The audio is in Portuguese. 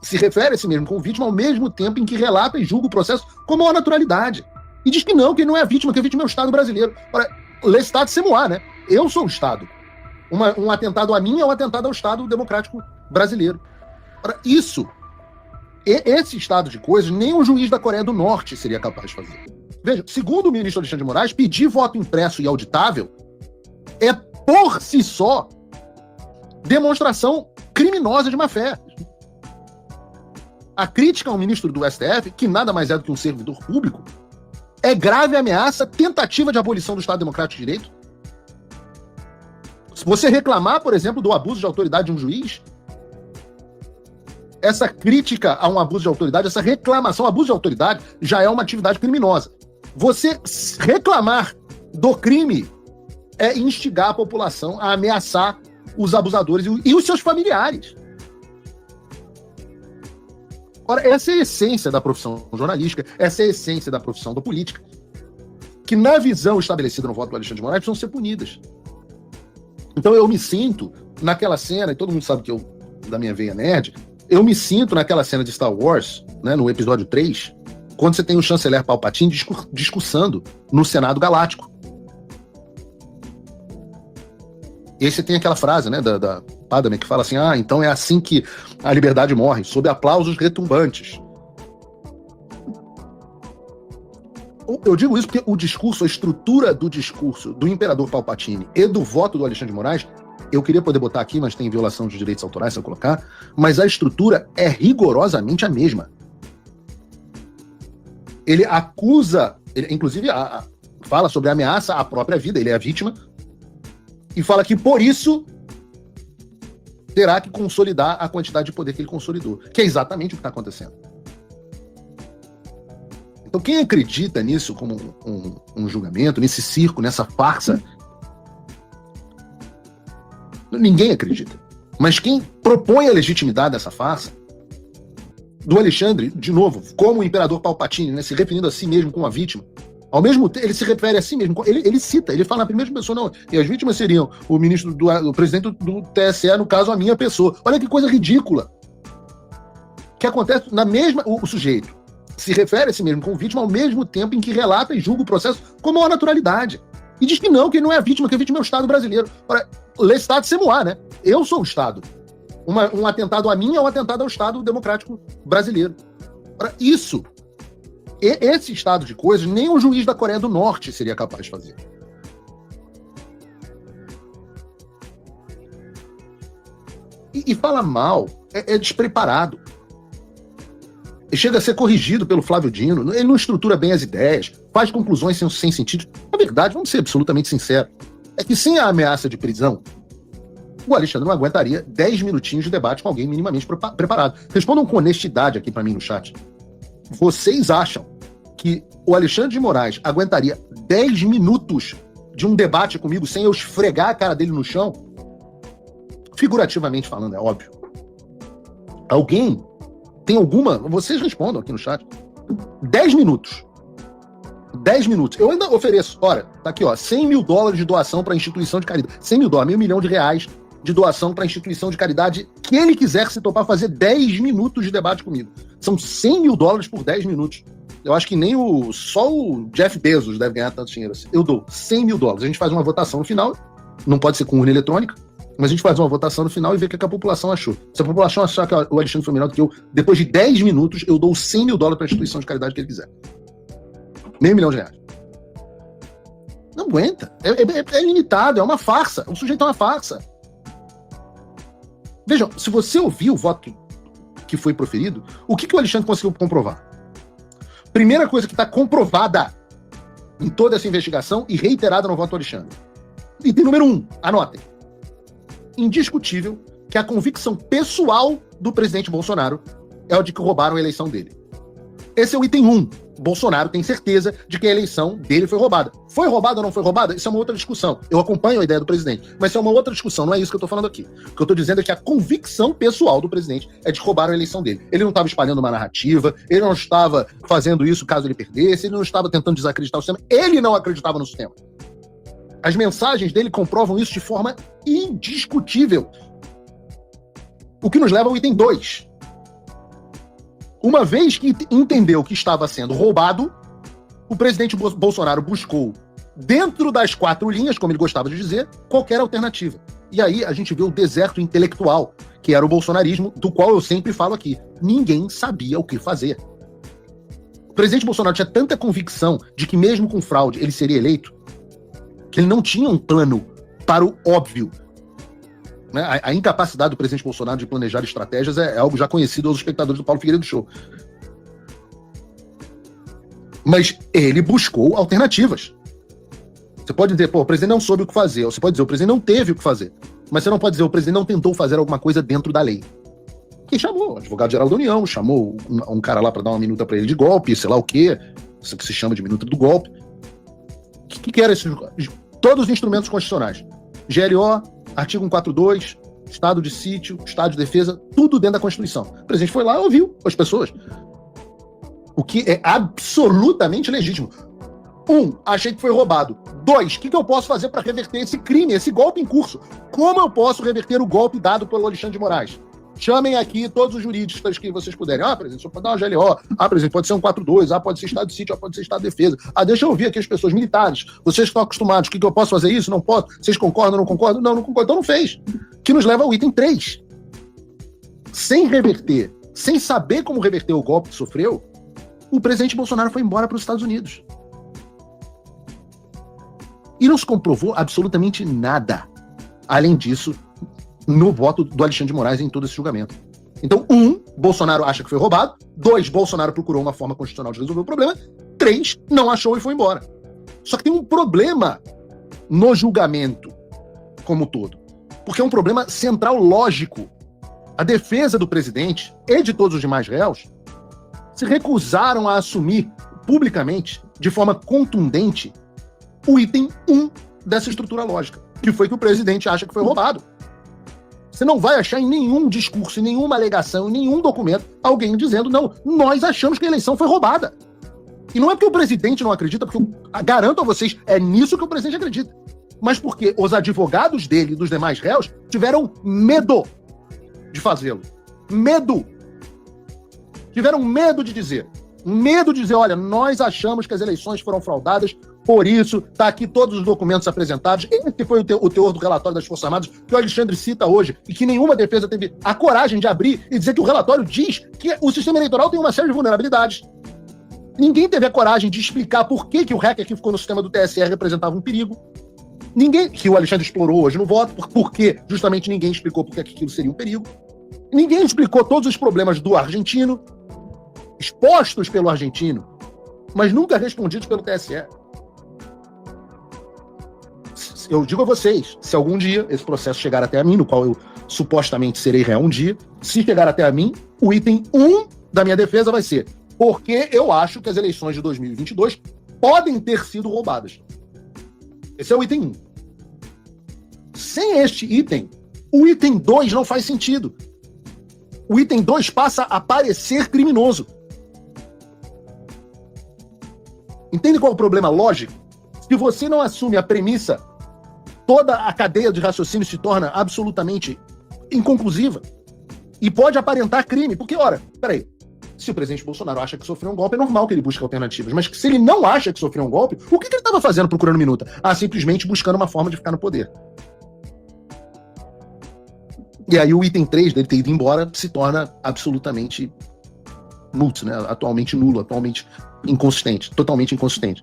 se refere a si mesmo como vítima ao mesmo tempo em que relata e julga o processo com a maior naturalidade. E diz que ele não é vítima, que a vítima é o Estado brasileiro. Ora, l'État c'est moi, né? Eu sou o Estado. Um atentado a mim é um atentado ao Estado democrático brasileiro. Ora, esse estado de coisas, nem o juiz da Coreia do Norte seria capaz de fazer. Veja, segundo o ministro Alexandre de Moraes, pedir voto impresso e auditável é, por si só, demonstração criminosa de má-fé. A crítica ao ministro do STF, que nada mais é do que um servidor público, é grave ameaça, tentativa de abolição do Estado Democrático de Direito. Se você reclamar, por exemplo, do abuso de autoridade de um juiz, essa crítica a um abuso de autoridade, essa reclamação, abuso de autoridade, já é uma atividade criminosa. Você reclamar do crime é instigar a população a ameaçar os abusadores e os seus familiares. Ora, essa é a essência da profissão jornalística, essa é a essência da profissão da política, que na visão estabelecida no voto do Alexandre de Moraes precisam ser punidas. Então eu me sinto naquela cena, e todo mundo sabe que eu, da minha veia nerd, eu me sinto naquela cena de Star Wars, né, no episódio 3, quando você tem o chanceler Palpatine discursando no Senado Galáctico. E aí você tem aquela frase, né, da Padme, que fala assim, então é assim que a liberdade morre, sob aplausos retumbantes. Eu digo isso porque o discurso, a estrutura do discurso do imperador Palpatine e do voto do Alexandre de Moraes, eu queria poder botar aqui, mas tem violação de direitos autorais se eu colocar, mas a estrutura é rigorosamente a mesma. Ele acusa, ele, inclusive fala sobre a ameaça à própria vida, ele é a vítima, e fala que por isso terá que consolidar a quantidade de poder que ele consolidou, que é exatamente o que está acontecendo. Então quem acredita nisso como um julgamento, nesse circo, nessa farsa, ninguém acredita. Mas quem propõe a legitimidade dessa farsa, do Alexandre, de novo, como o imperador Palpatine, né, se referindo a si mesmo como a vítima, ao mesmo tempo, ele se refere a si mesmo, ele cita, ele fala na primeira pessoa, não, e as vítimas seriam o ministro, o presidente do TSE, no caso, a minha pessoa. Olha que coisa ridícula. Que acontece na mesma, o sujeito se refere a si mesmo como vítima ao mesmo tempo em que relata e julga o processo com a maior naturalidade. E diz que ele não é a vítima, que a vítima é o Estado brasileiro. Ora, l'État c'est moi, né? Eu sou o Estado. Um atentado a mim é um atentado ao Estado democrático brasileiro. Ora, esse estado de coisas, nem o juiz da Coreia do Norte seria capaz de fazer. E fala mal, é despreparado. Ele chega a ser corrigido pelo Flávio Dino, ele não estrutura bem as ideias, faz conclusões sem sentido. Na verdade, vamos ser absolutamente sinceros, é que sem a ameaça de prisão, o Alexandre não aguentaria 10 minutinhos de debate com alguém minimamente preparado. Respondam com honestidade aqui para mim no chat. Vocês acham que o Alexandre de Moraes aguentaria 10 minutos de um debate comigo sem eu esfregar a cara dele no chão? Figurativamente falando, é óbvio. Alguém tem alguma? Vocês respondam aqui no chat. 10 minutos. 10 minutos. Eu ainda ofereço, olha, tá aqui, ó, $100 mil de doação para instituição de caridade. $100 mil, R$1 milhão de doação para instituição de caridade que ele quiser se topar fazer 10 minutos de debate comigo. São $100 mil por 10 minutos. Eu acho que nem só o Jeff Bezos deve ganhar tanto dinheiro assim. Eu dou $100 mil. A gente faz uma votação no final, não pode ser com urna eletrônica, mas a gente faz uma votação no final e vê o que a população achou. Se a população achar que o Alexandre foi melhor do que eu, depois de 10 minutos, eu dou $100 mil para a instituição de caridade que ele quiser. R$500 mil. Não aguenta. É limitado, é uma farsa. O sujeito é uma farsa. Vejam, se você ouvir o voto que foi proferido, o que o Alexandre conseguiu comprovar? Primeira coisa que está comprovada em toda essa investigação e reiterada no voto do Alexandre. Item número 1, anotem. Indiscutível que a convicção pessoal do presidente Bolsonaro é o de que roubaram a eleição dele. Esse é o item 1. Bolsonaro tem certeza de que a eleição dele foi roubada. Foi roubada ou não foi roubada? Isso é uma outra discussão. Eu acompanho a ideia do presidente, mas isso é uma outra discussão, não é isso que eu estou falando aqui. O que eu estou dizendo é que a convicção pessoal do presidente é de que roubaram a eleição dele. Ele não estava espalhando uma narrativa, ele não estava fazendo isso caso ele perdesse, ele não estava tentando desacreditar o sistema, ele não acreditava no sistema. As mensagens dele comprovam isso de forma indiscutível. O que nos leva ao item 2. Uma vez que entendeu que estava sendo roubado, o presidente Bolsonaro buscou, dentro das 4 linhas, como ele gostava de dizer, qualquer alternativa. E aí a gente vê o deserto intelectual, que era o bolsonarismo, do qual eu sempre falo aqui. Ninguém sabia o que fazer. O presidente Bolsonaro tinha tanta convicção de que mesmo com fraude ele seria eleito, que ele não tinha um plano para o óbvio. Né? A incapacidade do presidente Bolsonaro de planejar estratégias é algo já conhecido aos espectadores do Paulo Figueiredo Show. Mas ele buscou alternativas. Você pode dizer, pô, o presidente não soube o que fazer. Ou você pode dizer, o presidente não teve o que fazer. Mas você não pode dizer, o presidente não tentou fazer alguma coisa dentro da lei. Quem chamou? O advogado-geral da União, chamou um cara lá para dar uma minuta para ele de golpe, sei lá o quê. Isso que se chama de minuta do golpe. O que era isso? Todos os instrumentos constitucionais. GLO, artigo 142, estado de sítio, estado de defesa, tudo dentro da Constituição. O presidente foi lá e ouviu as pessoas. O que é absolutamente legítimo. 1, achei que foi roubado. 2, o que eu posso fazer para reverter esse crime, esse golpe em curso? Como eu posso reverter o golpe dado pelo Alexandre de Moraes? Chamem aqui todos os juristas que vocês puderem. Presidente, só pode dar uma GLO. Presidente, pode ser um 42. Pode ser estado de sítio. Pode ser estado de defesa. Deixa eu ouvir aqui as pessoas militares. Vocês que estão acostumados. O que eu posso fazer isso? Não posso? Vocês concordam? Não concordam? Não concordam. Então não fez. Que nos leva ao item 3. Sem reverter, sem saber como reverter o golpe que sofreu, o presidente Bolsonaro foi embora para os Estados Unidos. E não se comprovou absolutamente nada. Além disso, no voto do Alexandre de Moraes em todo esse julgamento. Então, 1, Bolsonaro acha que foi roubado. 2, Bolsonaro procurou uma forma constitucional de resolver o problema. 3, não achou e foi embora. Só que tem um problema no julgamento como um todo. Porque é um problema central lógico. A defesa do presidente e de todos os demais réus se recusaram a assumir publicamente, de forma contundente, o item 1 dessa estrutura lógica, que foi que o presidente acha que foi roubado. Você não vai achar em nenhum discurso, em nenhuma alegação, em nenhum documento, alguém dizendo, não, nós achamos que a eleição foi roubada. E não é porque o presidente não acredita, porque eu garanto a vocês, é nisso que o presidente acredita. Mas porque os advogados dele e dos demais réus tiveram medo de fazê-lo. Medo. Tiveram medo de dizer. Medo de dizer, olha, nós achamos que as eleições foram fraudadas, por isso, tá aqui todos os documentos apresentados. Esse foi o teor do relatório das Forças Armadas que o Alexandre cita hoje e que nenhuma defesa teve a coragem de abrir e dizer que o relatório diz que o sistema eleitoral tem uma série de vulnerabilidades. Ninguém teve a coragem de explicar por que o hacker que ficou no sistema do TSE representava um perigo. Ninguém, que o Alexandre explorou hoje no voto, porque justamente ninguém explicou por que aquilo seria um perigo. Ninguém explicou todos os problemas do argentino, expostos pelo argentino, mas nunca respondidos pelo TSE. Eu digo a vocês, se algum dia esse processo chegar até a mim, no qual eu supostamente serei réu um dia, se chegar até a mim, o item 1 da minha defesa vai ser porque eu acho que as eleições de 2022 podem ter sido roubadas. Esse é o item 1. Sem este item, o item 2 não faz sentido. O item 2 passa a parecer criminoso. Entende qual é o problema lógico? Se você não assume a premissa, toda a cadeia de raciocínio se torna absolutamente inconclusiva e pode aparentar crime. Porque, ora, peraí, se o presidente Bolsonaro acha que sofreu um golpe, é normal que ele busque alternativas. Mas se ele não acha que sofreu um golpe, o que ele estava fazendo procurando minuta? Simplesmente buscando uma forma de ficar no poder. E aí o item 3 dele ter ido embora se torna absolutamente nulo, né? Atualmente nulo, atualmente inconsistente, totalmente inconsistente.